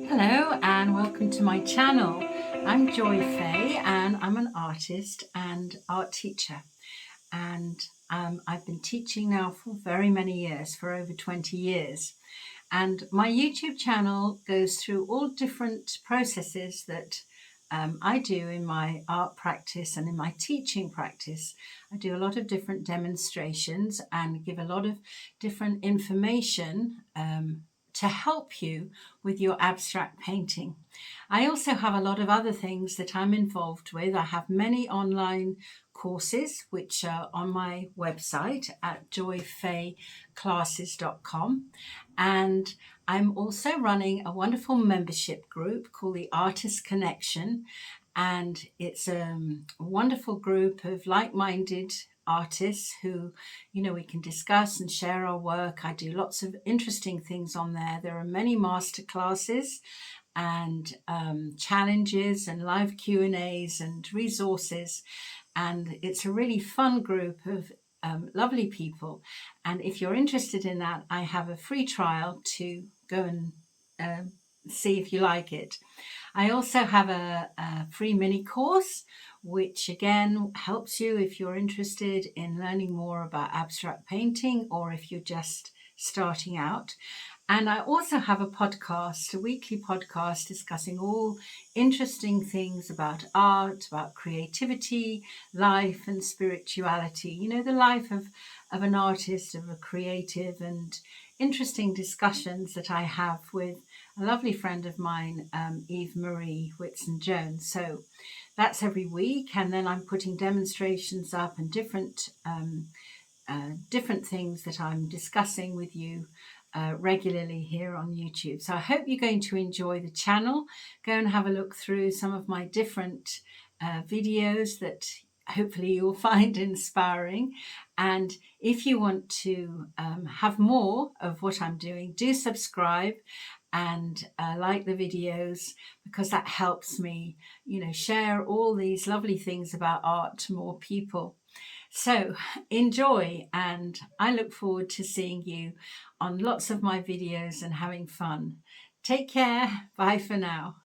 Hello and welcome to my channel. I'm Joy Fahey and I'm an artist and art teacher, and I've been teaching now for very many years, for over 20 years, and my YouTube channel goes through all different processes that I do in my art practice and in my teaching practice. I do a lot of different demonstrations and give a lot of different information to help you with your abstract painting. I also have a lot of other things that I'm involved with. I have many online courses which are on my website at joyfayclasses.com, and I'm also running a wonderful membership group called the Artist Connection, and it's a wonderful group of like-minded artists who, we can discuss and share our work. I do lots of interesting things on there. There are many master classes and challenges and live Q&As and resources, and it's a really fun group of lovely people. And if you're interested in that, I have a free trial to go and see if you like it. I also have a free mini course, which again helps you if you're interested in learning more about abstract painting or if you're just starting out. And I also have a podcast, a weekly podcast discussing all interesting things about art, about creativity, life and spirituality. The life of an artist, of a creative, and interesting discussions that I have with a lovely friend of mine, Eve Marie Whitsun Jones. So that's every week, and then I'm putting demonstrations up and different things that I'm discussing with you regularly here on YouTube. So I hope you're going to enjoy the channel. Go and have a look through some of my different videos that hopefully you'll find inspiring. And if you want to have more of what I'm doing, do subscribe and like the videos, because that helps me, share all these lovely things about art to more people. So enjoy, and I look forward to seeing you on lots of my videos and having fun. Take care. Bye for now.